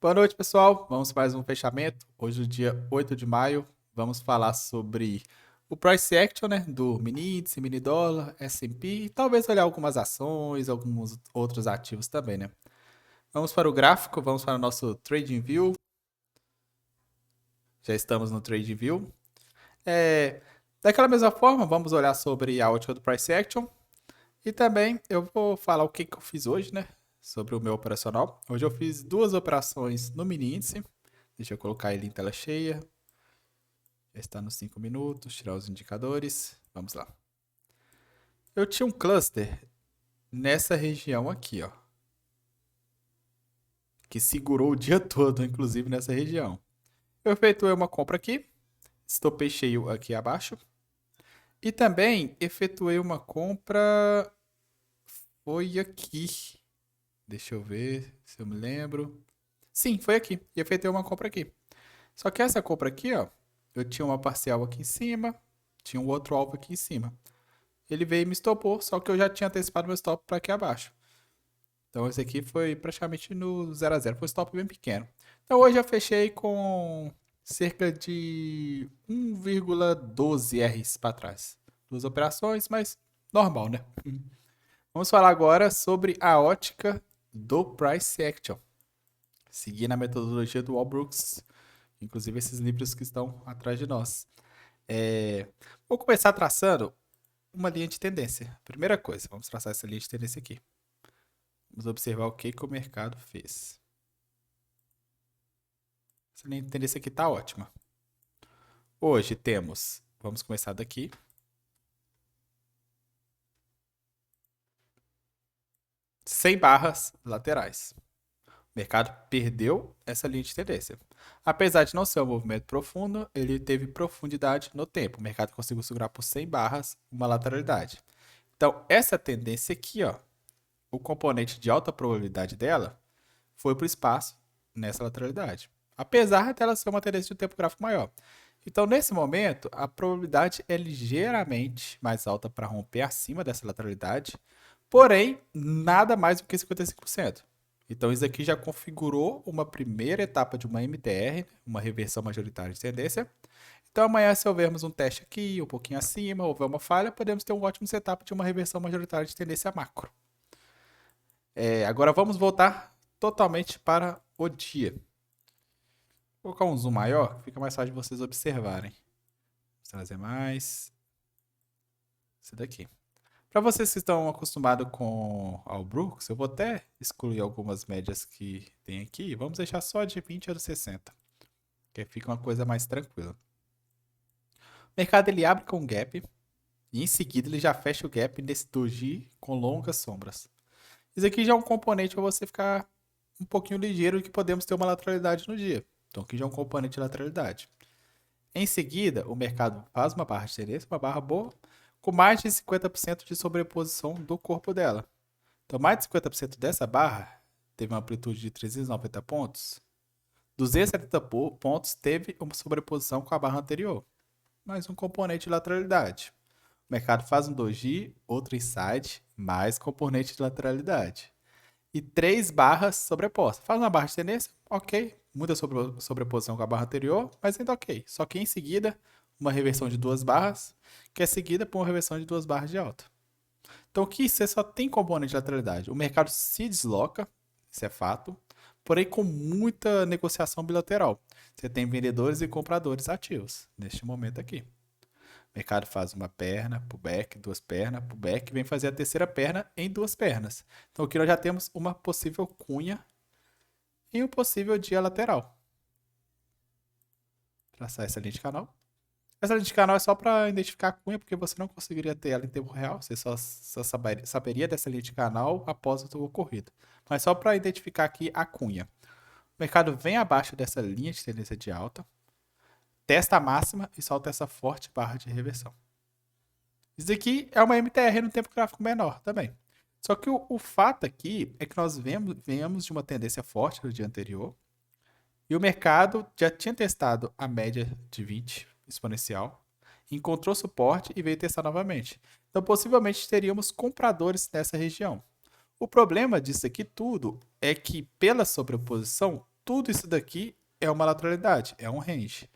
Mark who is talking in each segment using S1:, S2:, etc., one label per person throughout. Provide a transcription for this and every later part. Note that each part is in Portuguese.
S1: Boa noite, pessoal. Vamos para mais um fechamento. Hoje, no dia 8 de maio, vamos falar sobre o price action, né, do mini índice, mini dólar, S&P e talvez olhar algumas ações, alguns outros ativos também, né? Vamos para o gráfico, vamos para o nosso Trading View. Já estamos no Trading View. Daquela mesma forma, vamos olhar sobre a ótica do price action e também eu vou falar o que eu fiz hoje, né? Sobre o meu operacional. Hoje eu fiz duas operações no mini índice. Deixa eu colocar ele em tela cheia. Já está nos 5 minutos. Tirar os indicadores. Vamos lá. Eu tinha um cluster nessa região aqui, ó. Que segurou o dia todo, inclusive nessa região. Eu efetuei uma compra aqui. Estopei cheio aqui abaixo. E também efetuei uma compra. Foi aqui. Deixa eu ver se eu me lembro. Sim, foi aqui. E efetuei uma compra aqui. Só que essa compra aqui, ó, eu tinha uma parcial aqui em cima, tinha um outro alvo aqui em cima. Ele veio e me estopou, só que eu já tinha antecipado meu stop para aqui abaixo. Então esse aqui foi praticamente no 0 a 0, foi um stop bem pequeno. Então hoje eu fechei com cerca de 1,12 Rs para trás. Duas operações, mas normal, né? Vamos falar agora sobre a ótica do price action. Seguindo a metodologia do Walbrooks, inclusive esses livros que estão atrás de nós. Vou começar traçando uma linha de tendência. Primeira coisa, vamos traçar essa linha de tendência aqui. Vamos observar o que o mercado fez. Essa linha de tendência aqui está ótima. Hoje temos, vamos começar daqui. Sem barras laterais. O mercado perdeu essa linha de tendência. Apesar de não ser um movimento profundo, ele teve profundidade no tempo. O mercado conseguiu segurar por 100 barras uma lateralidade. Então, essa tendência aqui, ó, o componente de alta probabilidade dela foi para o espaço nessa lateralidade. Apesar dela ser uma tendência de um tempo gráfico maior. Então, nesse momento, a probabilidade é ligeiramente mais alta para romper acima dessa lateralidade, porém, nada mais do que 55%. Então, isso aqui já configurou uma primeira etapa de uma MTR, uma reversão majoritária de tendência. Então, amanhã, se houvermos um teste aqui, um pouquinho acima, houver uma falha, podemos ter um ótimo setup de uma reversão majoritária de tendência macro. Agora, vamos voltar totalmente para o dia. Vou colocar um zoom maior, fica mais fácil de vocês observarem. Vou trazer mais. Esse daqui. Para vocês que estão acostumados com o Brooks, eu vou até excluir algumas médias que tem aqui. Vamos deixar só de 20 a 60. Que fica uma coisa mais tranquila. O mercado ele abre com um gap. E em seguida ele já fecha o gap nesse doji com longas sombras. Isso aqui já é um componente para você ficar um pouquinho ligeiro de que podemos ter uma lateralidade no dia. Então aqui já é um componente de lateralidade. Em seguida, o mercado faz uma barra de tendência, uma barra boa, com mais de 50% de sobreposição do corpo dela. Então, mais de 50% dessa barra teve uma amplitude de 390 pontos. 270 pontos teve uma sobreposição com a barra anterior. Mais um componente de lateralidade. O mercado faz um doji, outro inside, mais componente de lateralidade. E 3 barras sobrepostas. Faz uma barra de tendência, ok. Muita sobreposição com a barra anterior, mas ainda ok. Só que em seguida, uma reversão de 2 barras, que é seguida por uma reversão de 2 barras de alta. Então aqui você só tem componente de lateralidade. O mercado se desloca, isso é fato, porém com muita negociação bilateral. Você tem vendedores e compradores ativos neste momento aqui. O mercado faz uma perna, pullback, duas pernas, pullback, vem fazer a terceira perna em duas pernas. Então aqui nós já temos uma possível cunha e um possível dia lateral. Traçar essa linha de canal. Essa linha de canal é só para identificar a cunha, porque você não conseguiria ter ela em tempo real. Você só saberia dessa linha de canal após o ocorrido. Mas só para identificar aqui a cunha. O mercado vem abaixo dessa linha de tendência de alta, testa a máxima e solta essa forte barra de reversão. Isso aqui é uma MTR no tempo gráfico menor também. Só que o fato aqui é que nós venhamos de uma tendência forte no dia anterior e o mercado já tinha testado a média de 20 exponencial, encontrou suporte e veio testar novamente. Então, possivelmente, teríamos compradores nessa região. O problema disso aqui tudo é que, pela sobreposição, tudo isso daqui é uma lateralidade, é um range.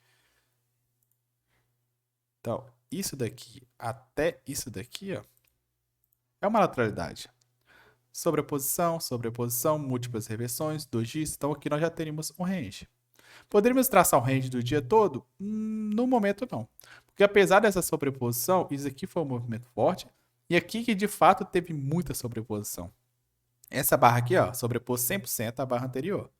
S1: Então, isso daqui até isso daqui, ó, é uma lateralidade. Sobreposição, sobreposição, múltiplas reversões, dojis. Então aqui nós já teríamos um range. Poderíamos traçar um range do dia todo? No momento não. Porque apesar dessa sobreposição, isso aqui foi um movimento forte. E aqui que de fato teve muita sobreposição. Essa barra aqui, ó, sobrepôs 100% à barra anterior.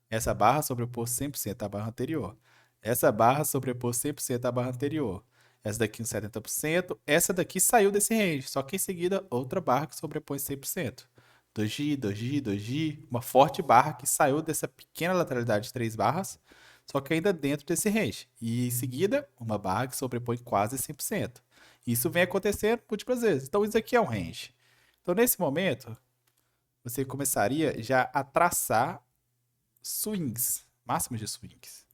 S1: Essa barra sobrepôs 100% à barra anterior. Essa barra sobrepôs 100% à barra anterior. Essa daqui uns 70%. Essa daqui saiu desse range. Só que em seguida, outra barra que sobrepõe 100%. Doji, doji, doji. Uma forte barra que saiu dessa pequena lateralidade de 3 barras. Só que ainda dentro desse range. E em seguida, uma barra que sobrepõe quase 100%. Isso vem acontecendo múltiplas vezes. Então, isso aqui é um range. Então, nesse momento, você começaria já a traçar swings, máximos de swings.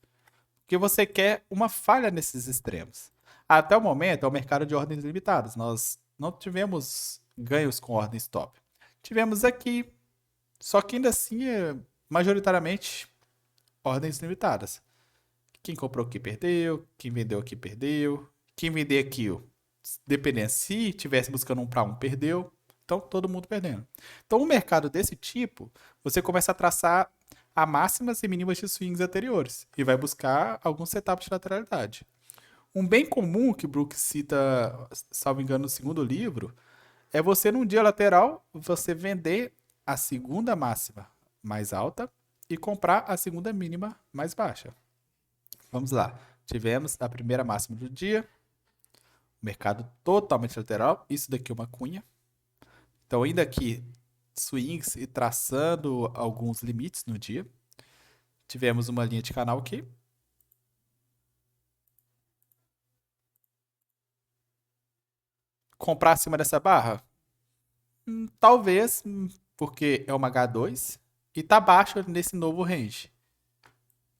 S1: Porque você quer uma falha nesses extremos. Até o momento, é o mercado de ordens limitadas. Nós não tivemos ganhos com ordem stop. Tivemos aqui, só que ainda assim, majoritariamente, ordens limitadas. Quem comprou aqui perdeu, quem vendeu aqui perdeu, quem vender aqui, dependendo, se tivesse buscando um para um, perdeu. Então, todo mundo perdendo. Então, um mercado desse tipo, você começa a traçar a máximas e mínimas de swings anteriores e vai buscar alguns setups de lateralidade. Um bem comum que Brooks cita, salvo engano, no segundo livro, é você, num dia lateral, você vender a segunda máxima mais alta e comprar a segunda mínima mais baixa. Vamos lá. Tivemos a primeira máxima do dia, mercado totalmente lateral. Isso daqui é uma cunha. Então, ainda aqui, swings e traçando alguns limites no dia. Tivemos uma linha de canal aqui. Comprar acima dessa barra? Talvez, porque é uma H2 e tá baixo nesse novo range.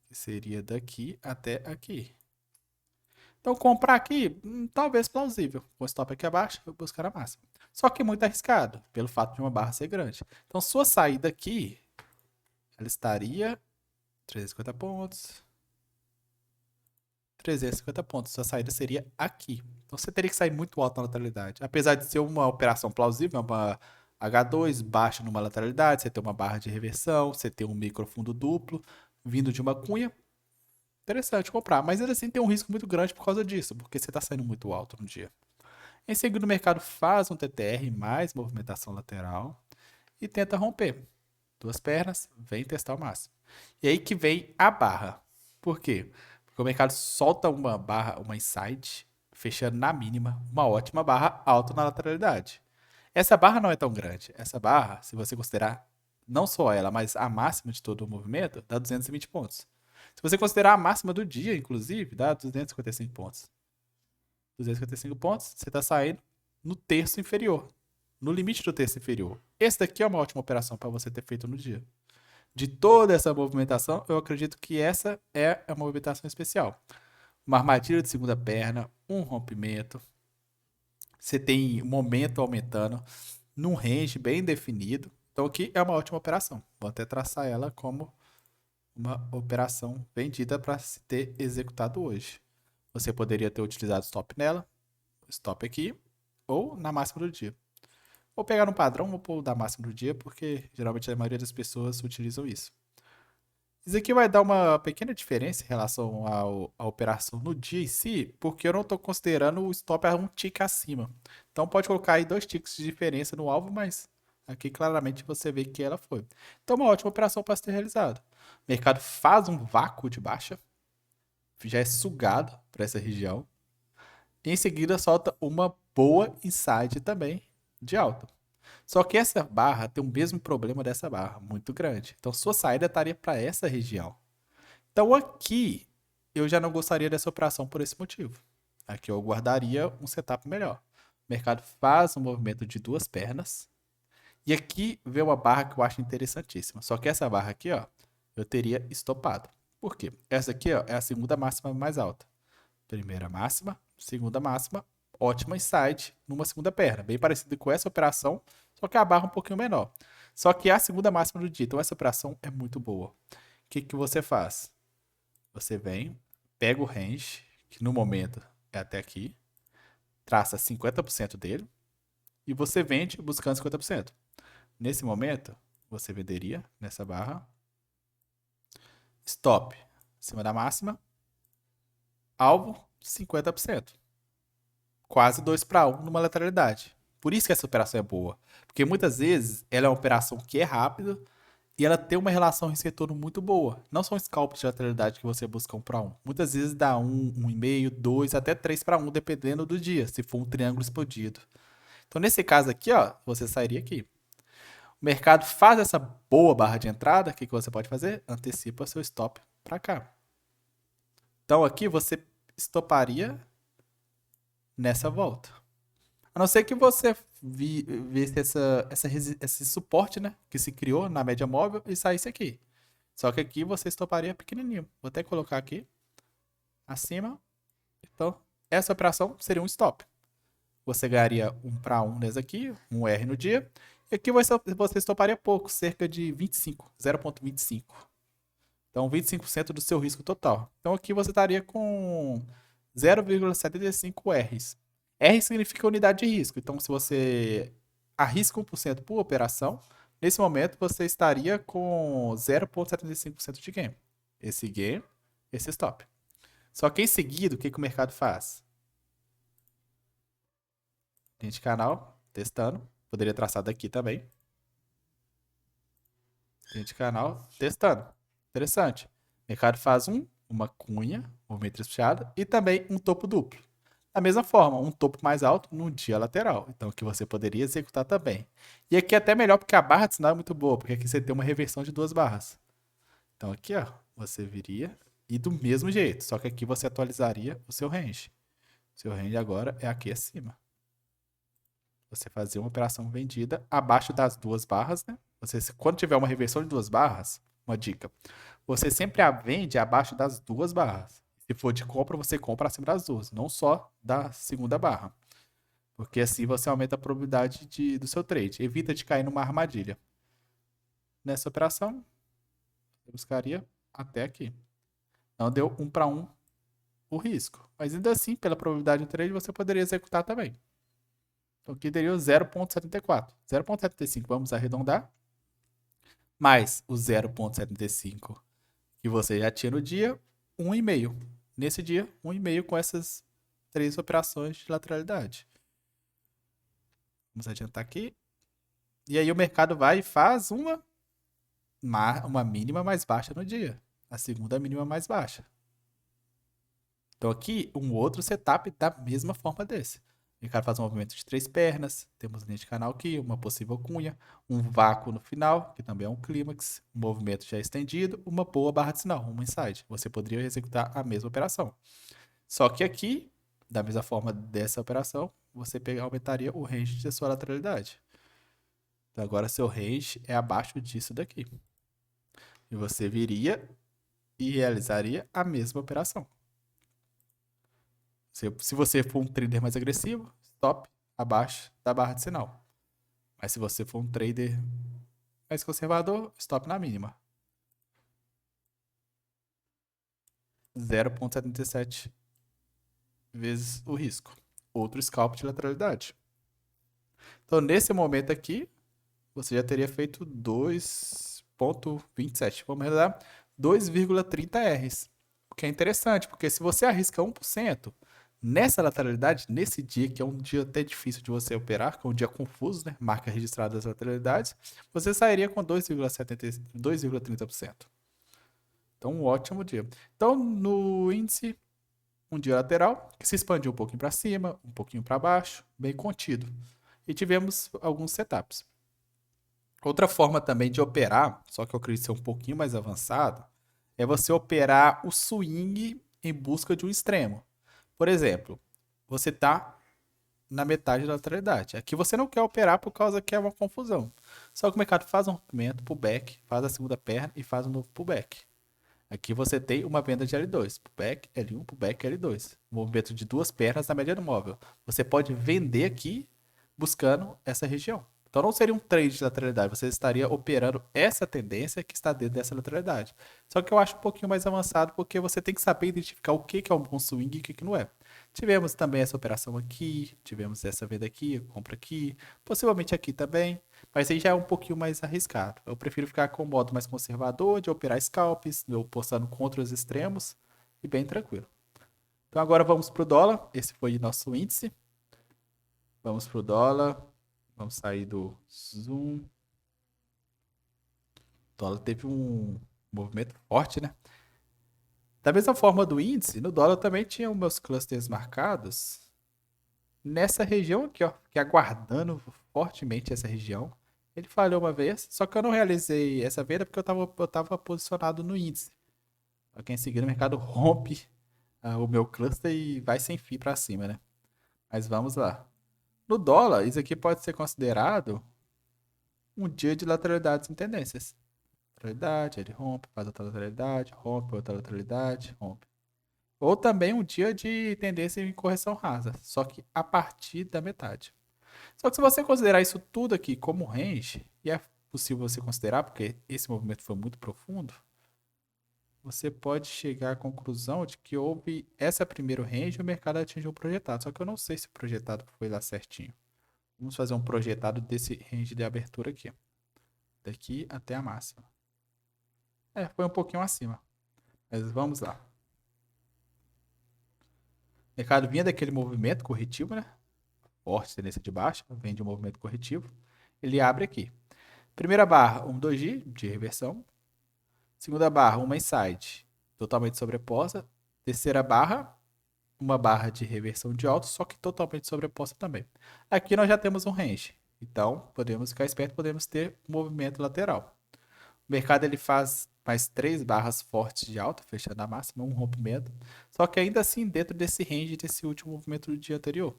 S1: Que seria daqui até aqui. Então, comprar aqui, talvez plausível. O stop aqui abaixo, eu buscar a máxima. Só que muito arriscado, pelo fato de uma barra ser grande. Então, sua saída aqui, ela estaria 350 pontos. 350 pontos. Sua saída seria aqui. Então, você teria que sair muito alto na lateralidade. Apesar de ser uma operação plausível, uma H2 baixa numa lateralidade, você tem uma barra de reversão, você tem um microfundo duplo vindo de uma cunha. Interessante comprar, mas ainda assim tem um risco muito grande por causa disso, porque você está saindo muito alto no dia. Em seguida, o mercado faz um TTR mais movimentação lateral e tenta romper. Duas pernas, vem testar o máximo. E aí que vem a barra. Por quê? Porque o mercado solta uma barra, uma inside, fechando na mínima, uma ótima barra alta na lateralidade. Essa barra não é tão grande. Essa barra, se você considerar não só ela, mas a máxima de todo o movimento, dá 220 pontos. Se você considerar a máxima do dia, inclusive, dá 255 pontos. 255 pontos, você está saindo no terço inferior, no limite do terço inferior. Esse daqui é uma ótima operação para você ter feito no dia. De toda essa movimentação, eu acredito que essa é a movimentação especial. Uma armadilha de segunda perna, um rompimento. Você tem momento aumentando num range bem definido. Então aqui é uma ótima operação. Vou até traçar ela como uma operação vendida para se ter executado hoje. Você poderia ter utilizado stop nela, stop aqui, ou na máxima do dia. Vou pegar um padrão, vou pôr da máxima do dia, porque geralmente a maioria das pessoas utilizam isso. Isso aqui vai dar uma pequena diferença em relação à operação no dia em si, porque eu não estou considerando o stop a um tick acima. Então pode colocar aí 2 ticks de diferença no alvo, mas aqui claramente você vê que ela foi. Então uma ótima operação para ser realizada. O mercado faz um vácuo de baixa, já é sugado para essa região. E em seguida solta uma boa inside também de alta. Só que essa barra tem o mesmo problema dessa barra, muito grande. Então sua saída estaria para essa região. Então aqui eu já não gostaria dessa operação por esse motivo. Aqui eu guardaria um setup melhor. O mercado faz um movimento de duas pernas. E aqui vem uma barra que eu acho interessantíssima. Só que essa barra aqui, ó, eu teria estopado. Por quê? Essa aqui, ó, é a segunda máxima mais alta. Primeira máxima, segunda máxima, ótima inside numa segunda perna. Bem parecido com essa operação, só que a barra um pouquinho menor. Só que é a segunda máxima do dia. Então essa operação é muito boa. que você faz? Você vem, pega o range, que no momento é até aqui, traça 50% dele e você vende buscando 50%. Nesse momento, você venderia nessa barra, stop, acima da máxima, alvo 50%. Quase 2 para 1 numa lateralidade. Por isso que essa operação é boa. Porque muitas vezes ela é uma operação que é rápida e ela tem uma relação risco-retorno muito boa. Não são scalps de lateralidade que você busca 1 para 1. Muitas vezes dá 1, 1,5, 2, até 3 para 1, dependendo do dia, se for um triângulo explodido. Então, nesse caso aqui, ó, você sairia aqui. O mercado faz essa boa barra de entrada, o que você pode fazer? Antecipa seu stop para cá. Então, aqui você estoparia nessa volta. A não ser que você visse esse suporte, né, que se criou na média móvel e saísse aqui. Só que aqui você estoparia pequenininho. Vou até colocar aqui acima. Então, essa operação seria um stop. Você ganharia 1 para 1 nesse aqui, um R no dia. E aqui você estoparia pouco, cerca de 25, 0,25. Então, 25% do seu risco total. Então, aqui você estaria com 0,75 Rs. R significa unidade de risco. Então, se você arrisca 1% por operação, nesse momento você estaria com 0,75% de gain. Esse gain, esse stop. Só que em seguida, o que o mercado faz? Linha de canal, testando. Poderia traçar daqui também. Linha de canal, testando. Interessante. O mercado faz uma cunha, movimento espichado, e também um topo duplo. Da mesma forma, um topo mais alto no dia lateral. Então, que você poderia executar também. E aqui é até melhor porque a barra de sinal é muito boa, porque aqui você tem uma reversão de 2 barras. Então, aqui, ó, você viria e do mesmo jeito, só que aqui você atualizaria o seu range. O seu range agora é aqui acima. Você fazer uma operação vendida abaixo das 2 barras, né? Você, quando tiver uma reversão de 2 barras, uma dica, você sempre a vende abaixo das 2 barras. Se for de compra, você compra acima das 2, não só da segunda barra. Porque assim você aumenta a probabilidade do seu trade. Evita de cair numa armadilha. Nessa operação, eu buscaria até aqui. Não deu 1 para 1 o risco. Mas ainda assim, pela probabilidade do trade, você poderia executar também. Então aqui teria o 0,74. 0,75, vamos arredondar. Mais o 0,75 que você já tinha no dia, 1,5. Nesse dia, 1,5 com essas 3 operações de lateralidade. Vamos adiantar aqui. E aí o mercado vai e faz uma mínima mais baixa no dia. A segunda mínima mais baixa. Então aqui, um outro setup da mesma forma desse. O mercado faz um movimento de 3 pernas, temos linha de canal aqui, uma possível cunha, um vácuo no final, que também é um clímax, um movimento já estendido, uma boa barra de sinal, uma inside. Você poderia executar a mesma operação. Só que aqui, da mesma forma dessa operação, você aumentaria o range de sua lateralidade. Então agora seu range é abaixo disso daqui. E você viria e realizaria a mesma operação. Se você for um trader mais agressivo, stop abaixo da barra de sinal. Mas se você for um trader mais conservador, stop na mínima. 0,77 vezes o risco. Outro scalp de lateralidade. Então, nesse momento aqui, você já teria feito 2,27. Vamos arredondar 2,30 Rs. O que é interessante, porque se você arrisca 1%, nessa lateralidade, nesse dia, que é um dia até difícil de você operar, que é um dia confuso, né? Marca registrada das lateralidades, você sairia com 2,30%. Então, um ótimo dia. Então, no índice, um dia lateral, que se expandiu um pouquinho para cima, um pouquinho para baixo, bem contido. E tivemos alguns setups. Outra forma também de operar, só que eu acredito ser um pouquinho mais avançado, é você operar o swing em busca de um extremo. Por exemplo, você está na metade da lateralidade. Aqui você não quer operar por causa que é uma confusão. Só que o mercado faz um rompimento, pullback, faz a segunda perna e faz um novo pullback. Aqui você tem uma venda de L2, pullback, L1, pullback, L2. Movimento de 2 pernas na média do móvel. Você pode vender aqui buscando essa região. Então não seria um trade de lateralidade, você estaria operando essa tendência que está dentro dessa lateralidade. Só que eu acho um pouquinho mais avançado porque você tem que saber identificar o que é um bom swing e o que não é. Tivemos também essa operação aqui, tivemos essa venda aqui, compra aqui, possivelmente aqui também, mas aí já é um pouquinho mais arriscado. Eu prefiro ficar com o modo mais conservador, de operar scalps, eu postando contra os extremos e bem tranquilo. Então agora vamos para o dólar, esse foi nosso índice. Vamos para o dólar, vamos sair do zoom. O dólar teve um movimento forte, né? Da mesma forma do índice, no dólar também tinha os meus clusters marcados nessa região aqui, ó, que aguardando fortemente essa região. Ele falhou uma vez, só que eu não realizei essa venda porque eu tava posicionado no índice. Pra quem seguir no mercado rompe o meu cluster e vai sem fim para cima, né? Mas vamos lá. No dólar, isso aqui pode ser considerado um dia de lateralidades em tendências. Lateralidade, ele rompe, faz outra lateralidade, rompe, outra lateralidade, rompe. Ou também um dia de tendência em correção rasa, só que a partir da metade. Só que se você considerar isso tudo aqui como range, e é possível você considerar, porque esse movimento foi muito profundo, você pode chegar à conclusão de que houve essa primeiro range e o mercado atingiu o projetado. Só que eu não sei se o projetado foi lá certinho. Vamos fazer um projetado desse range de abertura aqui. Daqui até a máxima. Foi um pouquinho acima. Mas vamos lá. O mercado vinha daquele movimento corretivo, né? Forte, tendência de baixa, vem de um movimento corretivo. Ele abre aqui. Primeira barra, um doji de reversão. Segunda barra, uma inside, totalmente sobreposta. Terceira barra, uma barra de reversão de alto, só que totalmente sobreposta também. Aqui nós já temos um range. Então, podemos ficar esperto, podemos ter um movimento lateral. O mercado ele faz mais 3 barras fortes de alta, fechando a máxima, um rompimento. Só que ainda assim dentro desse range desse último movimento do dia anterior.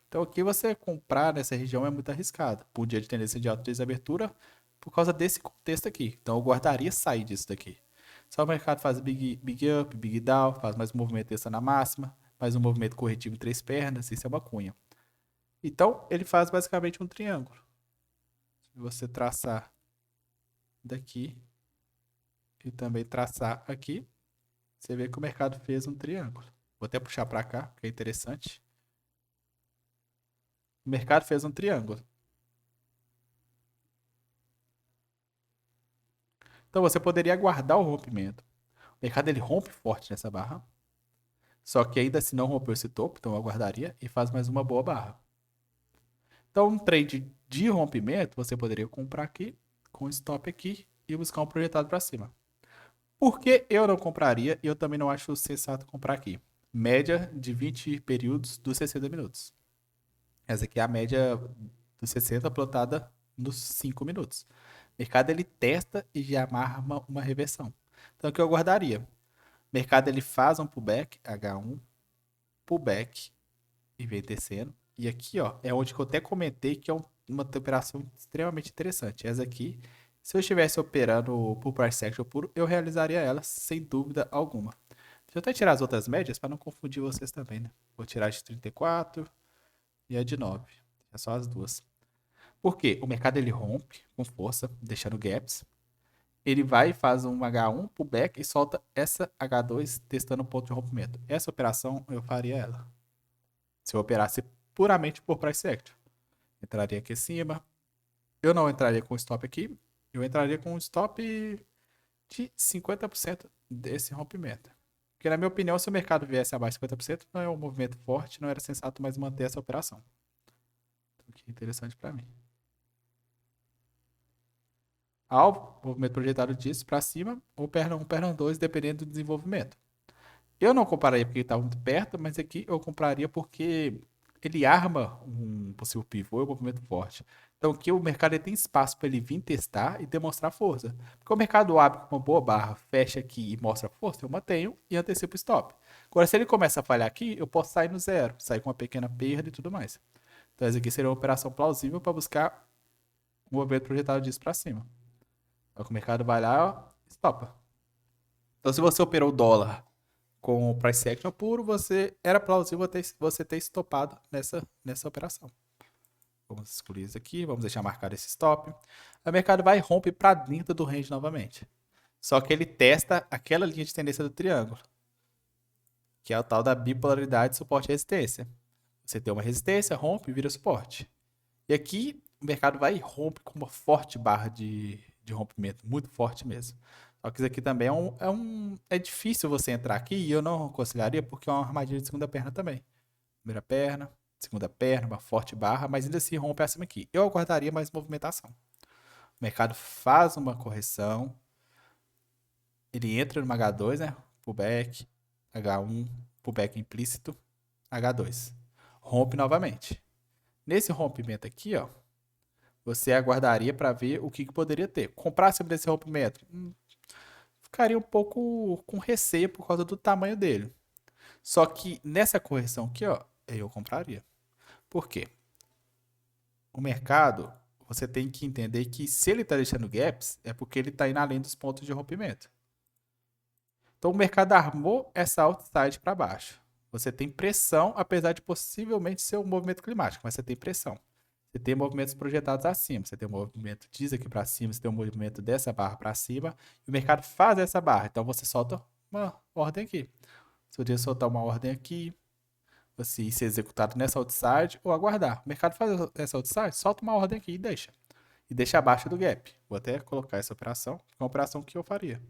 S1: Então aqui você comprar nessa região é muito arriscado. Por dia de tendência de alta desde a abertura, por causa desse contexto aqui. Então eu guardaria sair disso daqui. Só o mercado faz big up, big down, faz mais um movimento dessa na máxima, mais um movimento corretivo em 3 pernas, isso é uma cunha. Então ele faz basicamente um triângulo. Se você traçar daqui e também traçar aqui, você vê que o mercado fez um triângulo. Vou até puxar para cá, que é interessante. O mercado fez um triângulo. Então você poderia aguardar o rompimento. O mercado ele rompe forte nessa barra. Só que ainda assim não rompeu esse topo, então eu aguardaria e faz mais uma boa barra. Então, um trade de rompimento, você poderia comprar aqui, com stop aqui e buscar um projetado para cima. Por que eu não compraria e eu também não acho sensato comprar aqui? Média de 20 períodos dos 60 minutos. Essa aqui é a média dos 60 plotada nos 5 minutos. O mercado ele testa e já amarra uma reversão. Então, o que eu guardaria? O mercado ele faz um pullback, H1, pullback e vem descendo. E aqui, ó, é onde que eu até comentei que é uma operação extremamente interessante. Essa aqui, se eu estivesse operando por price action puro, eu realizaria ela sem dúvida alguma. Deixa eu até tirar as outras médias para não confundir vocês também, né? Vou tirar de 34 e a de 9. É só as duas. Por quê? O mercado ele rompe com força, deixando gaps. Ele vai e faz um H1 pullback e solta essa H2 testando o ponto de rompimento. Essa operação eu faria ela. Se eu operasse puramente por price action. Entraria aqui em cima. Eu não entraria com stop aqui. Eu entraria com um stop de 50% desse rompimento. Porque, na minha opinião, se o mercado viesse abaixo de 50%, não é um movimento forte, não era sensato mais manter essa operação. O que é interessante para mim. Alvo, movimento projetado disso para cima, ou perna 1, perna 2, dependendo do desenvolvimento. Eu não compraria porque ele estava muito perto, mas aqui eu compraria porque ele arma um possível pivô e um movimento forte. Então aqui o mercado ele tem espaço para ele vir testar e demonstrar força. Porque o mercado abre com uma boa barra, fecha aqui e mostra força, eu mantenho e antecipo o stop. Agora, se ele começa a falhar aqui, eu posso sair no zero, sair com uma pequena perda e tudo mais. Então essa aqui seria uma operação plausível para buscar um movimento projetado disso para cima. Então o mercado vai lá, ó, stopa. Então se você operou o dólar com o price action puro, era plausível você ter estopado nessa operação. Vamos excluir isso aqui, vamos deixar marcado esse stop. O mercado vai e rompe para dentro do range novamente. Só que ele testa aquela linha de tendência do triângulo, que é o tal da bipolaridade suporte e resistência. Você tem uma resistência, rompe e vira suporte. E aqui o mercado vai e rompe com uma forte barra de rompimento, muito forte mesmo. Só que isso aqui também é difícil você entrar aqui e eu não aconselharia porque é uma armadilha de segunda perna também. Primeira perna, segunda perna, uma forte barra, mas ainda assim rompe acima aqui. Eu aguardaria mais movimentação. O mercado faz uma correção, ele entra no H2, né? Pullback, H1, pullback implícito, H2. Rompe novamente. Nesse rompimento aqui, ó, você aguardaria para ver o que poderia ter. Comprar acima desse rompimento, ficaria um pouco com receio por causa do tamanho dele. Só que nessa correção aqui, ó, eu compraria. Por quê? O mercado, você tem que entender que se ele está deixando gaps, é porque ele está indo além dos pontos de rompimento. Então o mercado armou essa outside para baixo. Você tem pressão, apesar de possivelmente ser um movimento climático, mas você tem pressão. Você tem movimentos projetados acima, você tem um movimento disso aqui para cima, você tem um movimento dessa barra para cima, e o mercado faz essa barra. Então você solta uma ordem aqui. Você poderia soltar uma ordem aqui, você ser executado nessa outside ou aguardar. O mercado faz essa outside, solta uma ordem aqui e deixa. E deixa abaixo do gap. Vou até colocar essa operação, que é uma operação que eu faria.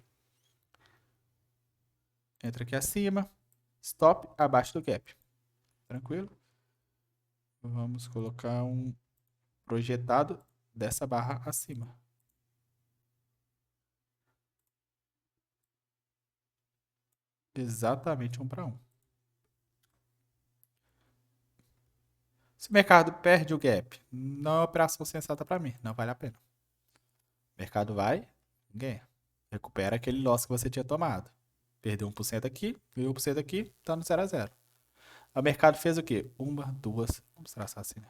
S1: Entra aqui acima, stop abaixo do gap. Tranquilo? Vamos colocar um projetado dessa barra acima. Exatamente 1 para 1. Se o mercado perde o gap, não é uma operação sensata para mim. Não vale a pena. O mercado vai, ganha. Recupera aquele loss que você tinha tomado. Perdeu 1% aqui, ganhou 1% aqui, tá no 0 a 0. O mercado fez o quê? Uma, duas, vamos traçar assim, né?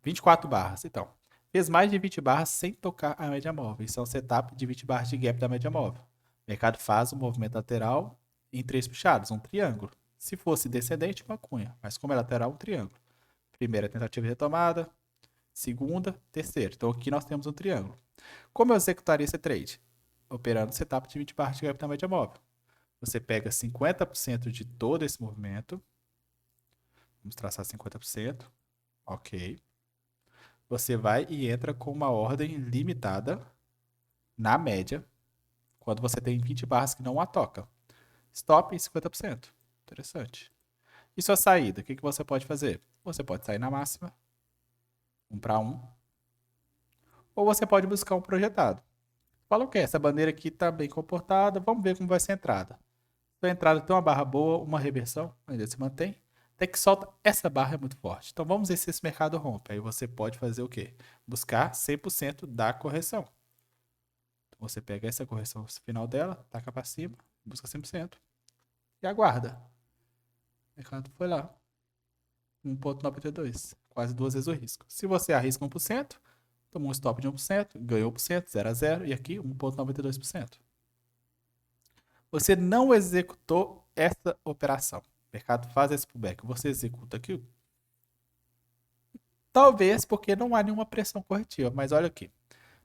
S1: 24 barras, então. Fez mais de 20 barras sem tocar a média móvel. Isso é um setup de 20 barras de gap da média móvel. O mercado faz um movimento lateral em 3 puxados, um triângulo. Se fosse descendente, uma cunha. Mas como é lateral, um triângulo. Primeira tentativa de retomada, segunda, terceira. Então aqui nós temos um triângulo. Como eu executaria esse trade? Operando setup de 20 barras de gap da média móvel. Você pega 50% de todo esse movimento. Vamos traçar 50%. Ok. Você vai e entra com uma ordem limitada na média, quando você tem 20 barras que não a toca. Stop em 50%. Interessante. E sua saída? O que você pode fazer? Você pode sair na máxima, 1 para 1, ou você pode buscar um projetado. Fala o que? Essa bandeira aqui está bem comportada, vamos ver como vai ser a entrada. Se a entrada tem uma barra boa, uma reversão, ainda se mantém. Até que solta, essa barra é muito forte. Então vamos ver se esse mercado rompe. Aí você pode fazer o quê? Buscar 100% da correção. Então você pega essa correção final dela, taca para cima, busca 100% e aguarda. O mercado foi lá, 1,92, quase 2 vezes o risco. Se você arrisca 1%, tomou um stop de 1%, ganhou 1%, 0 a 0, e aqui 1,92%. Você não executou essa operação. O mercado faz esse pullback, você executa aqui? Talvez porque não há nenhuma pressão corretiva, mas olha aqui.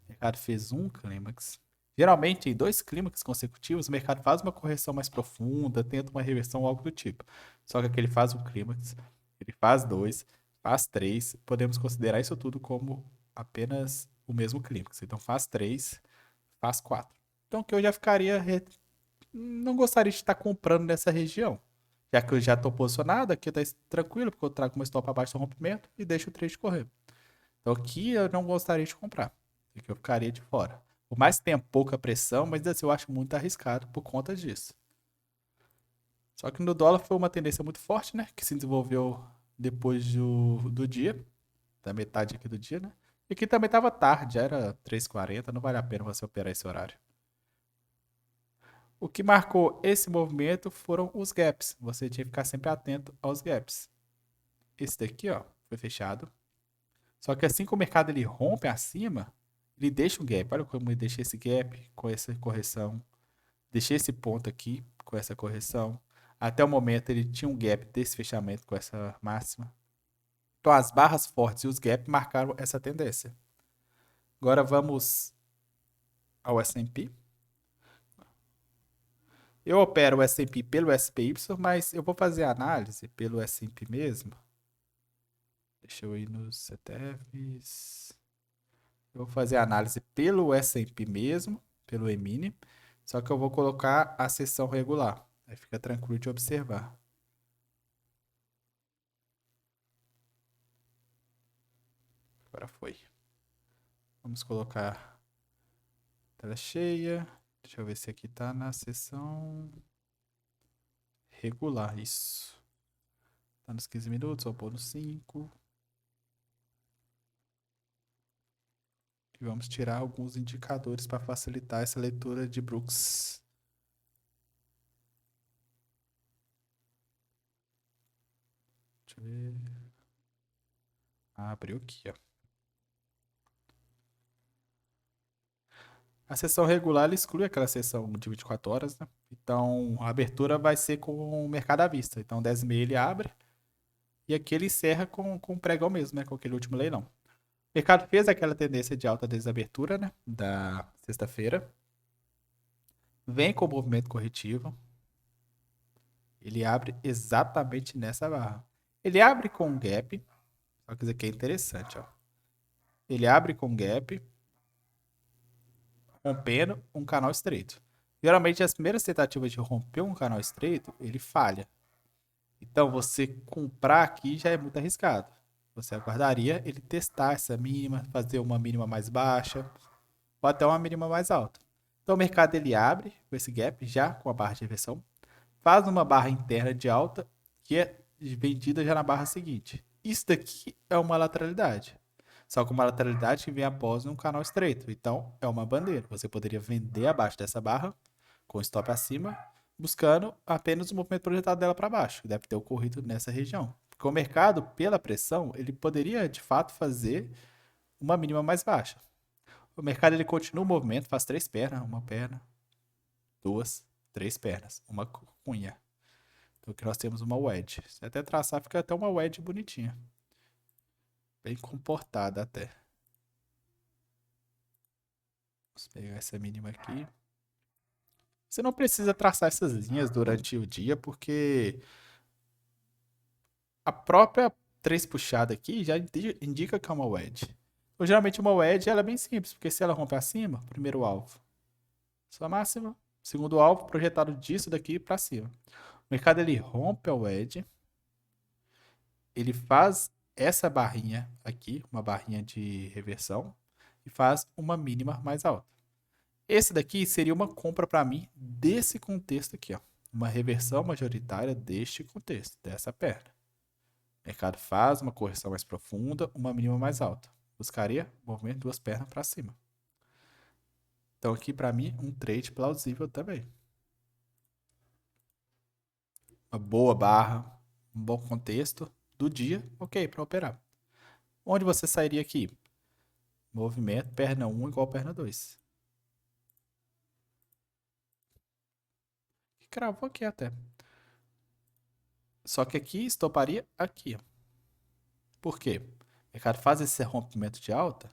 S1: O mercado fez um clímax. Geralmente, em 2 clímax consecutivos, o mercado faz uma correção mais profunda, tenta uma reversão, algo do tipo. Só que aqui ele faz um clímax, ele faz 2, faz 3. Podemos considerar isso tudo como apenas o mesmo clímax. Então, faz 3, faz 4. Então, que eu já ficaria não gostaria de estar comprando nessa região. Já que eu já estou posicionado, aqui está tranquilo, porque eu trago uma stop abaixo do rompimento e deixo o trade correr. Então aqui eu não gostaria de comprar. Aqui eu ficaria de fora. Por mais que tenha pouca pressão, mas assim, eu acho muito arriscado por conta disso. Só que no dólar foi uma tendência muito forte, né? Que se desenvolveu depois do dia, da metade aqui do dia, né? E aqui também estava tarde, já era 3h40, não vale a pena você operar esse horário. O que marcou esse movimento foram os gaps. Você tinha que ficar sempre atento aos gaps. Esse daqui, ó, foi fechado. Só que assim que o mercado ele rompe acima, ele deixa um gap. Olha como ele deixa esse gap com essa correção. Deixei esse ponto aqui com essa correção. Até o momento ele tinha um gap desse fechamento com essa máxima. Então, as barras fortes e os gaps marcaram essa tendência. Agora vamos ao S&P. Eu opero o S&P pelo SPY, mas eu vou fazer a análise pelo S&P mesmo. Deixa eu ir nos CTFs. Eu vou fazer a análise pelo S&P mesmo, pelo E-mini, só que eu vou colocar a seção regular. Aí fica tranquilo de observar. Agora foi. Vamos colocar tela cheia. Deixa eu ver se aqui tá na seção regular. Isso. Tá nos 15 minutos, vou pôr nos 5. E vamos tirar alguns indicadores para facilitar essa leitura de Brooks. Deixa eu ver. Ah, abriu aqui, ó. A sessão regular ela exclui aquela sessão de 24 horas, né? Então, a abertura vai ser com o mercado à vista. Então, 10h30 ele abre e aqui ele encerra com o pregão mesmo, né? Com aquele último leilão. O mercado fez aquela tendência de alta desde a abertura, né? Da sexta-feira. Vem com o movimento corretivo. Ele abre exatamente nessa barra. Ele abre com um gap. Só que isso aqui é interessante, ó. Ele abre com gap, rompendo um canal estreito. Geralmente, as primeiras tentativas de romper um canal estreito, ele falha. Então, você comprar aqui já é muito arriscado. Você aguardaria ele testar essa mínima, fazer uma mínima mais baixa, ou até uma mínima mais alta. Então, o mercado ele abre com esse gap, já com a barra de reversão, faz uma barra interna de alta, que é vendida já na barra seguinte. Isso daqui é uma lateralidade. Só que uma lateralidade que vem após um canal estreito. Então, é uma bandeira. Você poderia vender abaixo dessa barra, com stop acima, buscando apenas o movimento projetado dela para baixo. Deve ter ocorrido nessa região. Porque o mercado, pela pressão, ele poderia, de fato, fazer uma mínima mais baixa. O mercado ele continua o movimento, faz 3 pernas, uma perna, 2, 3 pernas, uma cunha. Então aqui nós temos uma wedge. Se até traçar, fica até uma wedge bonitinha. Bem comportada até. Vamos pegar essa mínima aqui. Você não precisa traçar essas linhas durante o dia, porque a própria 3 puxada aqui já indica que é uma wedge. Então, geralmente uma wedge ela é bem simples, porque se ela romper acima, primeiro alvo, sua máxima, segundo alvo projetado disso daqui para cima. O mercado ele rompe a wedge, ele faz essa barrinha aqui, uma barrinha de reversão, e faz uma mínima mais alta. Esse daqui seria uma compra para mim desse contexto aqui, ó. Uma reversão majoritária deste contexto, dessa perna. O mercado faz uma correção mais profunda, uma mínima mais alta. Buscaria movimento 2 pernas para cima. Então aqui para mim um trade plausível também. Uma boa barra, um bom contexto do dia, ok, para operar. Onde você sairia aqui? Movimento perna 1 igual perna 2. Cravou aqui até. Só que aqui estoparia aqui. Ó. Por quê? O mercado faz esse rompimento de alta.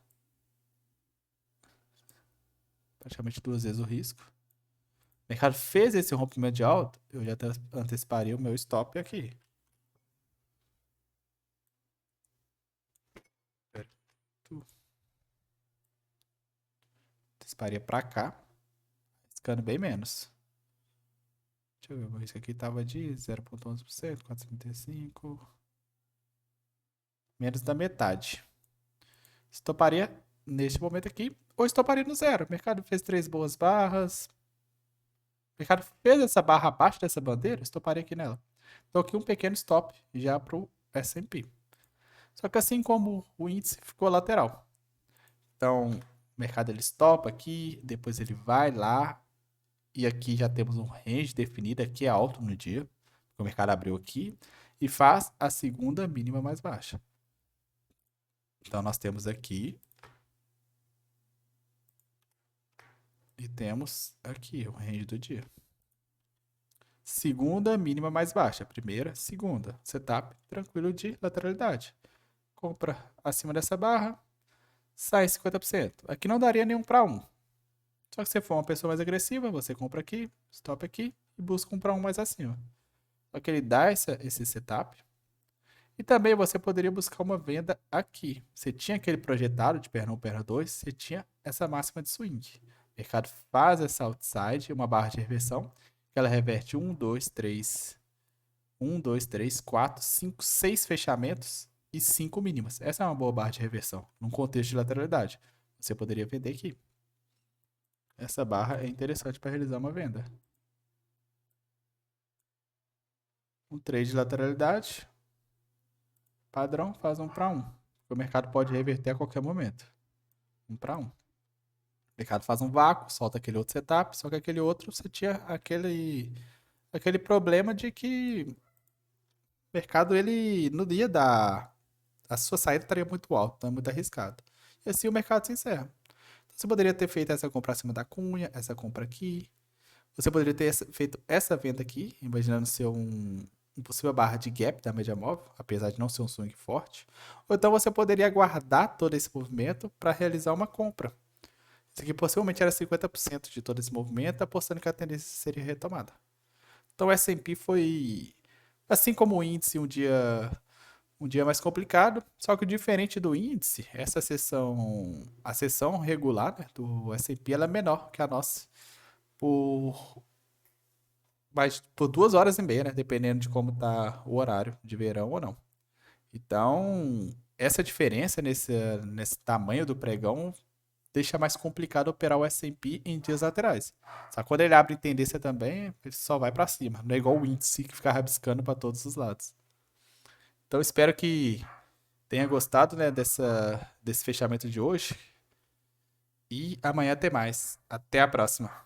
S1: Praticamente 2 vezes o risco. O mercado fez esse rompimento de alta. Eu já anteciparia o meu stop aqui. Anteciparia para cá. Riscando bem menos. Deixa eu ver, o risco aqui estava de 0,11%, 4,35%. Menos da metade. Estoparia neste momento aqui, ou estoparia no zero. O mercado fez 3 boas barras. O mercado fez essa barra abaixo dessa bandeira, estoparia aqui nela. Então aqui um pequeno stop já para o S&P. Só que assim como o índice ficou lateral. Então o mercado ele estopa aqui, depois ele vai lá. E aqui já temos um range definido, aqui é alto no dia. O mercado abriu aqui e faz a segunda mínima mais baixa. Então nós temos aqui e temos aqui o range do dia. Segunda mínima mais baixa. Primeira, segunda. Setup tranquilo de lateralidade. compra acima dessa barra, sai 50%. Aqui não daria nenhum para um. Só que se você for uma pessoa mais agressiva, você compra aqui, stop aqui e busca um para um mais acima. Só que ele dá esse setup. E também você poderia buscar uma venda aqui. Você tinha aquele projetado de perna 1, perna 2, você tinha essa máxima de swing. O mercado faz essa outside, uma barra de reversão, que ela reverte 4, 5, 6 fechamentos e 5 mínimas. Essa é uma boa barra de reversão, num contexto de lateralidade. Você poderia vender aqui. Essa barra é interessante para realizar uma venda. Um trade de lateralidade, padrão, faz um para um. O mercado pode reverter a qualquer momento. Um para um. O mercado faz um vácuo, solta aquele outro setup, só que aquele outro você tinha aquele problema de que o mercado ele no dia da a sua saída estaria muito alta, então é muito arriscado. E assim o mercado se encerra. Então, você poderia ter feito essa compra acima da cunha, essa compra aqui. Você poderia ter feito essa venda aqui, imaginando ser um possível barra de gap da média móvel, apesar de não ser um swing forte. Ou então você poderia aguardar todo esse movimento para realizar uma compra. Isso aqui possivelmente era 50% de todo esse movimento, apostando que a tendência seria retomada. Então o S&P foi, assim como o índice, um dia mais complicado, só que diferente do índice, a sessão regular, né, do S&P ela é menor que a nossa, por, por 2 horas e meia, né, dependendo de como tá o horário de verão ou não. Então, essa diferença nesse tamanho do pregão deixa mais complicado operar o S&P em dias laterais. Só que quando ele abre em tendência também, ele só vai para cima. Não é igual o índice que fica rabiscando para todos os lados. Então espero que tenha gostado, né, desse fechamento de hoje. E amanhã tem mais. Até a próxima.